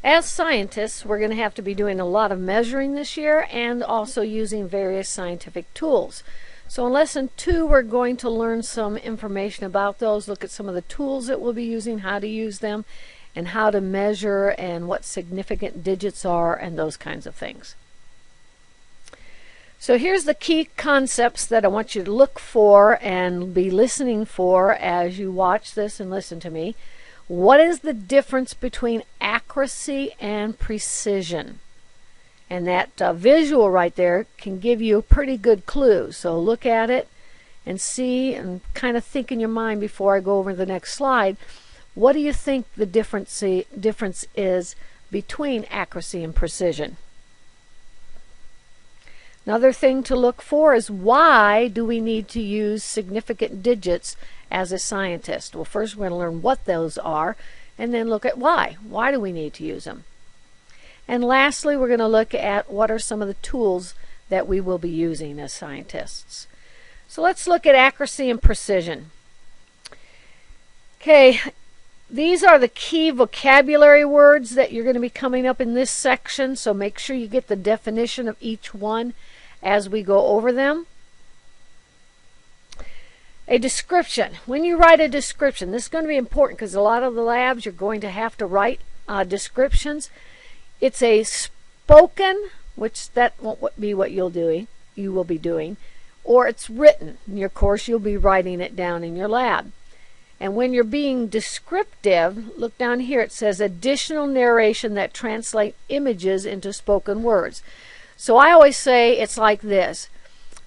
As scientists, we're going to have to be doing a lot of measuring this year and also using various scientific tools. So in Lesson 2, we're going to learn some information about those, look at some of the tools that we'll be using, how to use them, and how to measure and what significant digits are and those kinds of things. So here's the key concepts that I want you to look for and be listening for as you watch this and listen to me. What is the difference between accuracy and precision? And that visual right there can give you a pretty good clue. So look at it and see and kind of think in your mind before I go over the next slide. What do you think the difference is between accuracy and precision? Another thing to look for is, why do we need to use significant digits as a scientist? Well, first we're going to learn what those are and then look at why. Why do we need to use them? And lastly, we're going to look at what are some of the tools that we will be using as scientists. So let's look at accuracy and precision. Okay, these are the key vocabulary words that you're going to be coming up in this section, so make sure you get the definition of each one as we go over them. A description. When you write a description, this is going to be important because a lot of the labs you're going to have to write descriptions. It's a spoken, which that won't be what you will be doing, or it's written. In your course, you'll be writing it down in your lab. And when you're being descriptive, look down here, it says additional narration that translate images into spoken words. So I always say it's like this.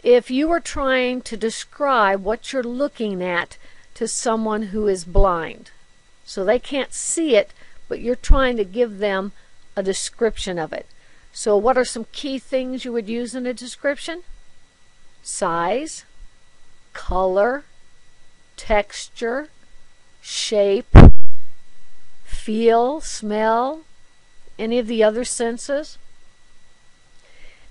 If you were trying to describe what you're looking at to someone who is blind, so they can't see it, but you're trying to give them a description of it. So what are some key things you would use in a description? Size, color, texture, shape, feel, smell, any of the other senses.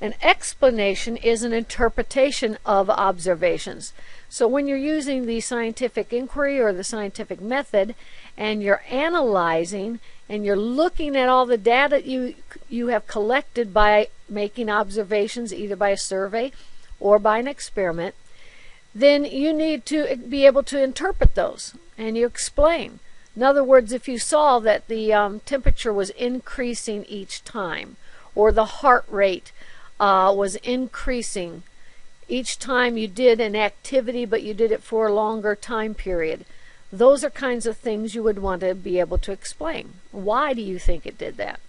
An explanation is an interpretation of observations. So when you're using the scientific inquiry or the scientific method and you're analyzing and you're looking at all the data you have collected by making observations, either by a survey or by an experiment, then you need to be able to interpret those and you explain. In other words, if you saw that the temperature was increasing each time, or the heart rate was increasing each time you did an activity, but you did it for a longer time period, those are kinds of things you would want to be able to explain. Why do you think it did that?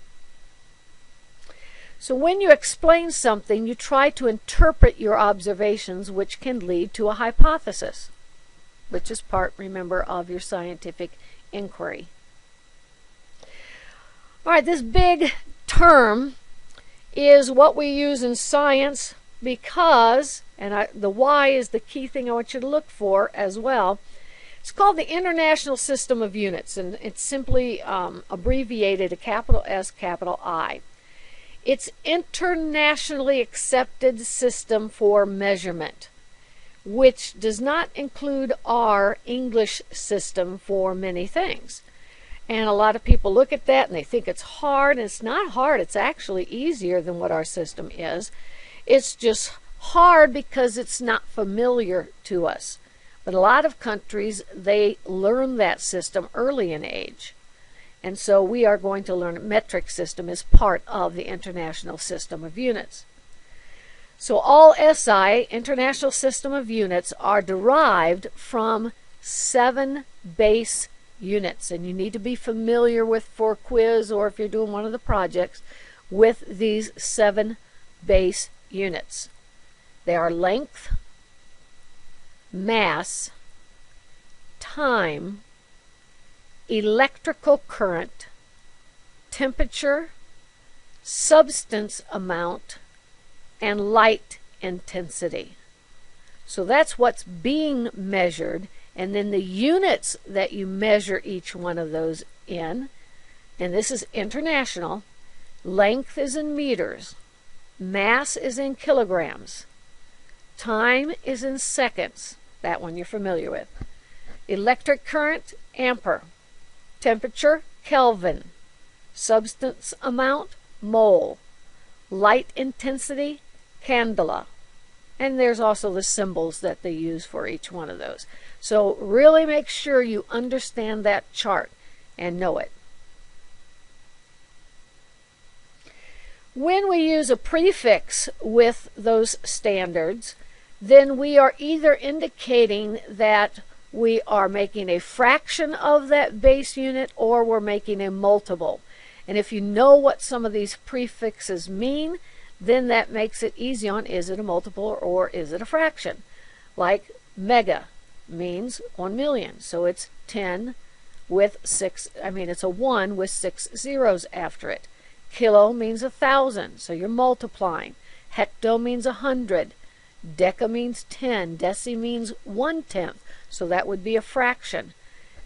So when you explain something, you try to interpret your observations, which can lead to a hypothesis, which is part, remember, of your scientific inquiry. All right, this big term is what we use in science because, and the why is the key thing I want you to look for as well. It's called the International System of Units, and it's simply abbreviated a capital S, capital I. It's internationally accepted system for measurement, which does not include our English system for many things. And a lot of people look at that and they think it's hard, and it's not hard. It's actually easier than what our system is. It's just hard because it's not familiar to us. But a lot of countries, they learn that system early in age. And so we are going to learn a metric system as part of the International System of Units. So all SI, International System of Units, are derived from 7 base units. And you need to be familiar with, for quiz or if you're doing one of the projects, with these 7 base units. They are length, mass, time, electrical current, temperature, substance amount, and light intensity. So that's what's being measured, and then the units that you measure each one of those in, and this is international. Length is in meters, mass is in kilograms, time is in seconds, that one you're familiar with, electric current, ampere, temperature, Kelvin, Substance amount, mole. Light intensity, candela. And there's also the symbols that they use for each one of those. So really make sure you understand that chart and know it. When we use a prefix with those standards, then we are either indicating that we are making a fraction of that base unit or we're making a multiple. And if you know what some of these prefixes mean, then that makes it easy on is it a multiple or is it a fraction. Like mega means 1 million, so it's 10 with 6, it's a 1 with 6 zeros after it. Kilo means 1,000, so you're multiplying. Hecto means 100. Deca means 10. Deci means 1/10, so that would be a fraction.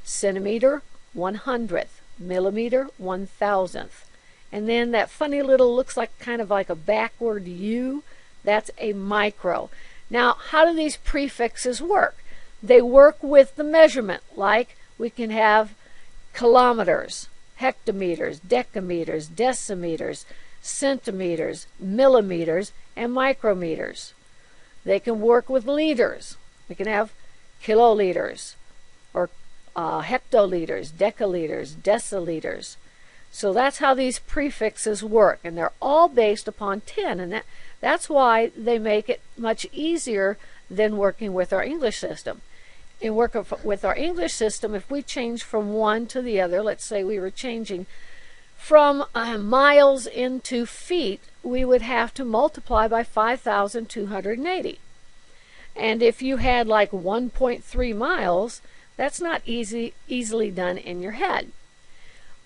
Centimeter, 1/100th. Millimeter, 1,000th. And then that funny little, looks like kind of like a backward U, that's a micro. Now, how do these prefixes work? They work with the measurement, like we can have kilometers, hectometers, decameters, decimeters, centimeters, millimeters, and micrometers. They can work with liters. We can have kiloliters or hectoliters, decaliters, deciliters. So that's how these prefixes work, and they're all based upon 10, and that's why they make it much easier than working with our English system. In working with our English system, if we change from one to the other, let's say we were changing from miles into feet, we would have to multiply by 5,280. And if you had like 1.3 miles, that's not easily done in your head.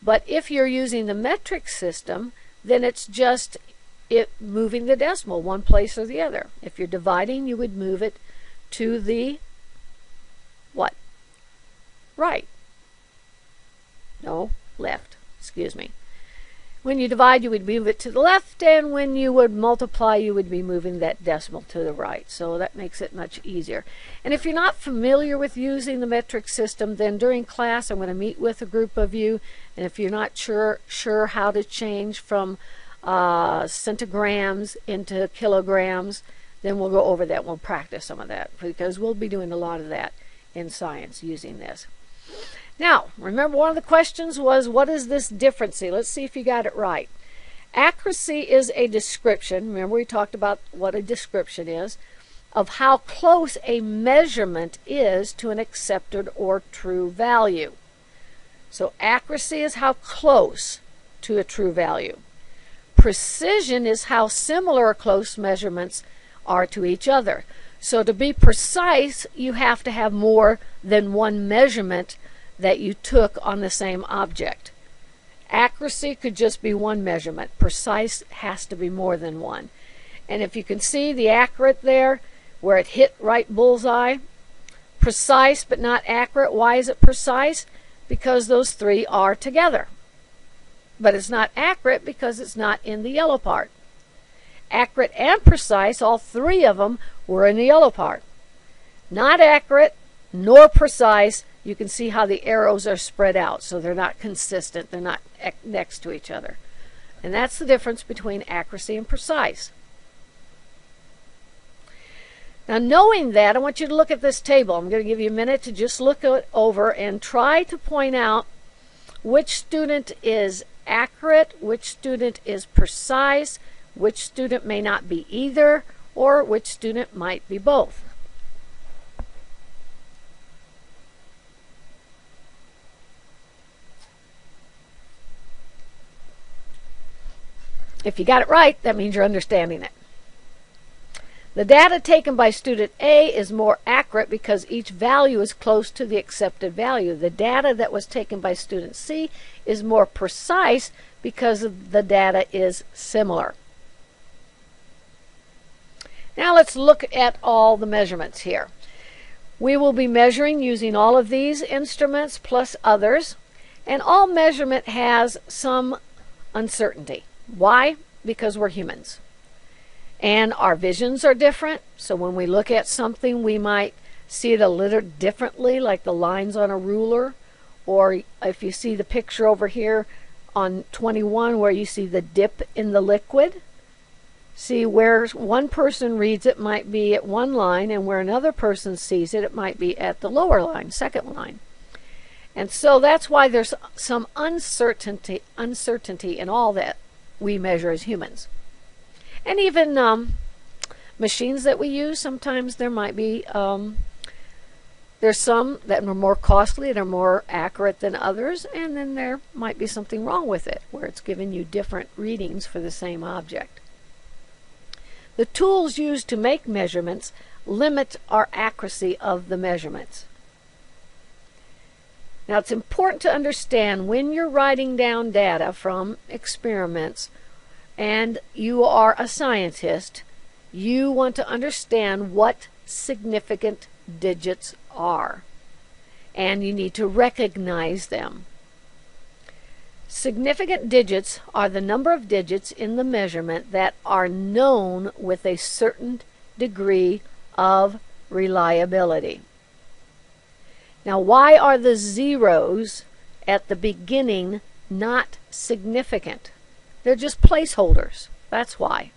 But if you're using the metric system, then it's just moving the decimal one place or the other. If you're dividing, you would move it to the what? Right. No, left. Excuse me. When you divide, you would move it to the left, and when you would multiply, you would be moving that decimal to the right. So that makes it much easier. And if you're not familiar with using the metric system, then during class I'm going to meet with a group of you, and if you're not sure how to change from centigrams into kilograms, then we'll go over that. We'll practice some of that, because we'll be doing a lot of that in science using this. Now, remember, one of the questions was, what is this difference? Let's see if you got it right. Accuracy is a description, remember we talked about what a description is, of how close a measurement is to an accepted or true value. So accuracy is how close to a true value. Precision is how similar or close measurements are to each other. So to be precise, you have to have more than one measurement that you took on the same object. Accuracy could just be one measurement. Precise has to be more than one. And if you can see the accurate there, where it hit right bullseye, precise but not accurate. Why is it precise? Because those three are together. But it's not accurate because it's not in the yellow part. Accurate and precise, all three of them were in the yellow part. Not accurate nor precise. You can see how the arrows are spread out, so they're not consistent. They're not next to each other. And that's the difference between accuracy and precise. Now, knowing that, I want you to look at this table. I'm going to give you a minute to just look it over and try to point out which student is accurate, which student is precise, which student may not be either, or which student might be both. If you got it right, that means you're understanding it. The data taken by student A is more accurate because each value is close to the accepted value. The data that was taken by student C is more precise because the data is similar. Now let's look at all the measurements here. We will be measuring using all of these instruments plus others, and all measurement has some uncertainty. Why? Because we're humans. And our visions are different, so when we look at something we might see it a little differently, like the lines on a ruler, or if you see the picture over here on 21 where you see the dip in the liquid. See, where one person reads it might be at one line, and where another person sees it, it might be at the lower line, second line. And so that's why there's some uncertainty in all that we measure as humans. And even machines that we use, sometimes there might be, there's some that are more costly and are more accurate than others, and then there might be something wrong with it, where it's giving you different readings for the same object. The tools used to make measurements limit our accuracy of the measurements. Now, it's important to understand when you're writing down data from experiments and you are a scientist, you want to understand what significant digits are, and you need to recognize them. Significant digits are the number of digits in the measurement that are known with a certain degree of reliability. Now, why are the zeros at the beginning not significant? They're just placeholders. That's why.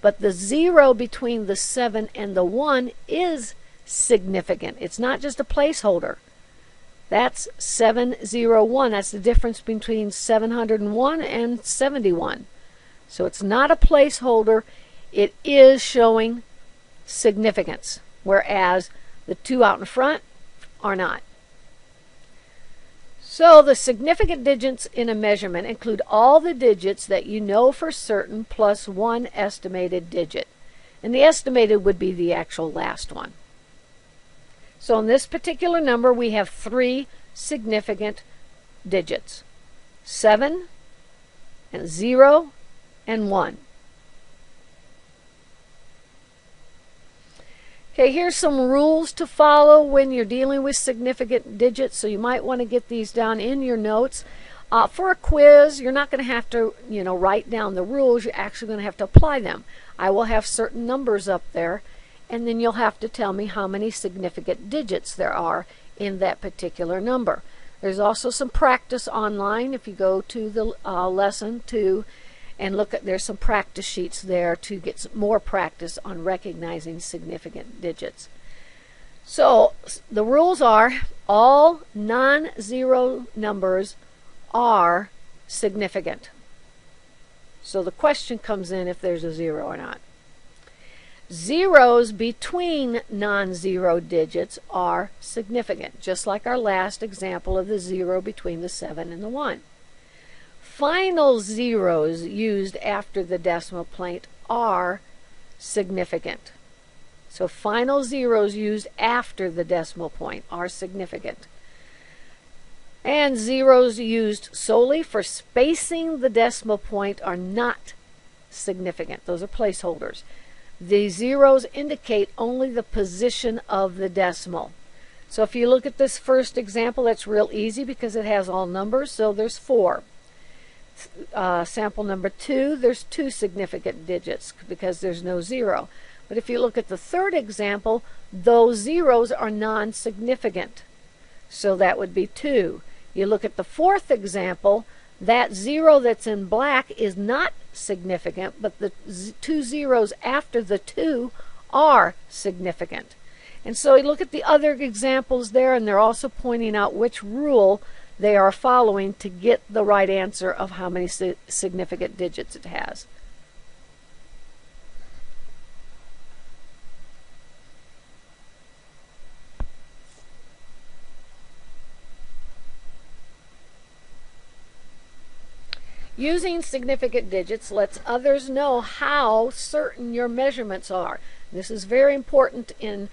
But the 0 between the 7 and the 1 is significant. It's not just a placeholder. That's 701. That's the difference between 701 and 71. So it's not a placeholder. It is showing significance, whereas the two out in front are not. So the significant digits in a measurement include all the digits that you know for certain plus one estimated digit. And the estimated would be the actual last one. So in this particular number, we have 3 significant digits: 7 and 0 and 1. Okay, here's some rules to follow when you're dealing with significant digits, so you might want to get these down in your notes. For a quiz, you're not going to have to, write down the rules. You're actually going to have to apply them. I will have certain numbers up there, and then you'll have to tell me how many significant digits there are in that particular number. There's also some practice online. If you go to the lesson 2 and look at, there's some practice sheets there to get more practice on recognizing significant digits. So the rules are all non-zero numbers are significant. So the question comes in if there's a 0 or not. Zeros between non-zero digits are significant, just like our last example of the 0 between the 7 and the 1. Final zeros used after the decimal point are significant. So final zeros used after the decimal point are significant. And zeros used solely for spacing the decimal point are not significant. Those are placeholders. The zeros indicate only the position of the decimal. So if you look at this first example, that's real easy because it has all numbers. So there's 4. Sample number 2, there's 2 significant digits because there's no 0. But if you look at the third example, those zeros are non-significant. So that would be 2. You look at the fourth example, that 0 that's in black is not significant, but the 2 zeros after the 2 are significant. And so you look at the other examples there, and they're also pointing out which rule they are following to get the right answer of how many significant digits it has. Using significant digits lets others know how certain your measurements are. This is very important in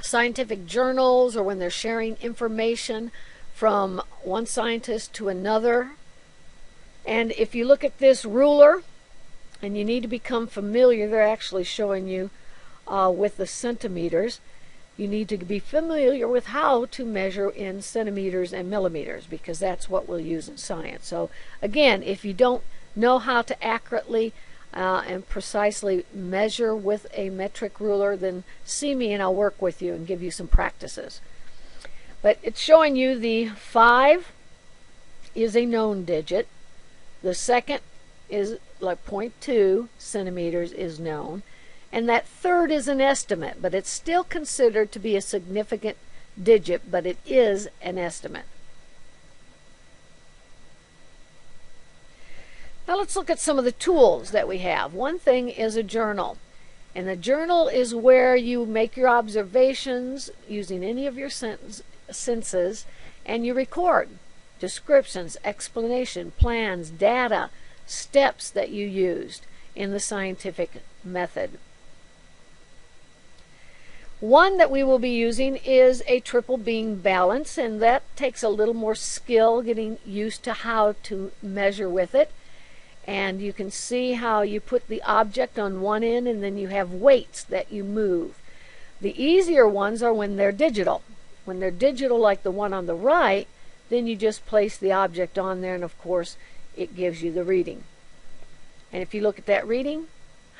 scientific journals or when they're sharing information from one scientist to another. And if you look at this ruler, and you need to become familiar, they're actually showing you with the centimeters. You need to be familiar with how to measure in centimeters and millimeters, because that's what we'll use in science. So again, if you don't know how to accurately and precisely measure with a metric ruler, then see me and I'll work with you and give you some practices. But it's showing you the 5 is a known digit. The second is like 0.2 centimeters is known. And that third is an estimate, but it's still considered to be a significant digit, but it is an estimate. Now let's look at some of the tools that we have. One thing is a journal. And the journal is where you make your observations using any of your senses, and you record descriptions, explanation, plans, data, steps that you used in the scientific method. One that we will be using is a triple beam balance, and that takes a little more skill getting used to how to measure with it. And you can see how you put the object on one end and then you have weights that you move. The easier ones are when they're digital. When they're digital, like the one on the right, then you just place the object on there and of course it gives you the reading. And if you look at that reading,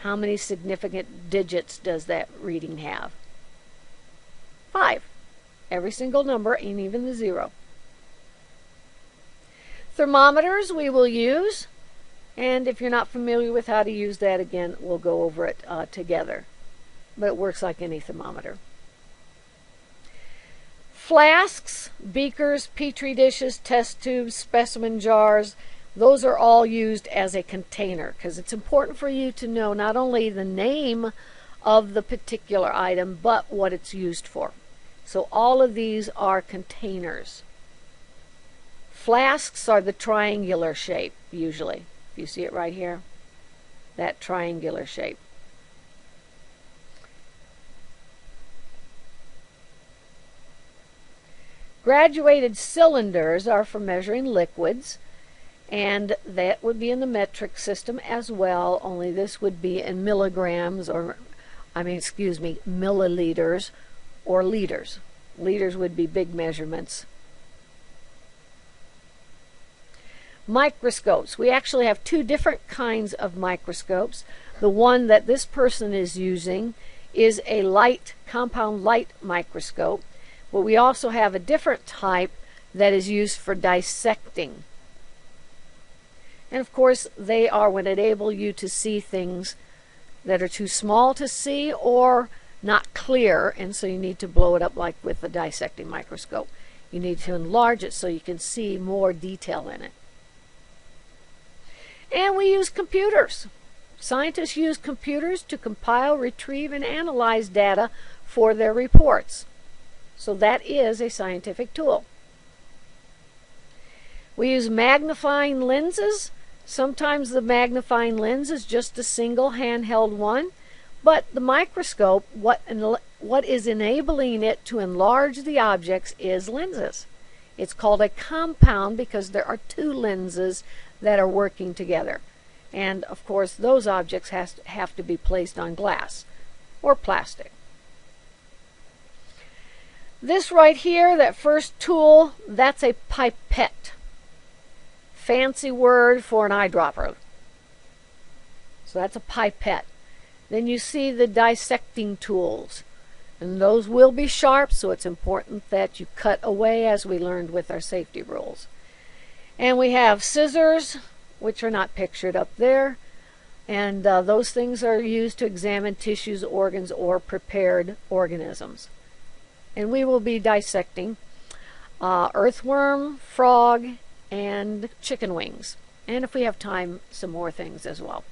how many significant digits does that reading have? 5. Every single number, and even the 0. Thermometers we will use. And if you're not familiar with how to use that, again, we'll go over it together. But it works like any thermometer. Flasks, beakers, petri dishes, test tubes, specimen jars, those are all used as a container because it's important for you to know not only the name of the particular item, but what it's used for. So all of these are containers. Flasks are the triangular shape, usually. You see it right here, that triangular shape. Graduated cylinders are for measuring liquids, and that would be in the metric system as well, only this would be in milligrams or, milliliters or liters. Liters would be big measurements. Microscopes. We actually have 2 different kinds of microscopes. The one that this person is using is a compound light microscope, but we also have a different type that is used for dissecting. And of course, they are what enable you to see things that are too small to see or not clear, and so you need to blow it up like with a dissecting microscope. You need to enlarge it so you can see more detail in it. And we use computers. Scientists use computers to compile, retrieve, and analyze data for their reports. So that is a scientific tool. We use magnifying lenses. Sometimes the magnifying lens is just a single handheld one, but the microscope, what is enabling it to enlarge the objects is lenses. It's called a compound because there are 2 lenses that are working together. And of course those objects have to be placed on glass or plastic. This right here, that first tool, that's a pipette. Fancy word for an eyedropper. So that's a pipette. Then you see the dissecting tools. And those will be sharp, so it's important that you cut away as we learned with our safety rules. And we have scissors, which are not pictured up there. And those things are used to examine tissues, organs, or prepared organisms. And we will be dissecting earthworm, frog, and chicken wings. And if we have time, some more things as well.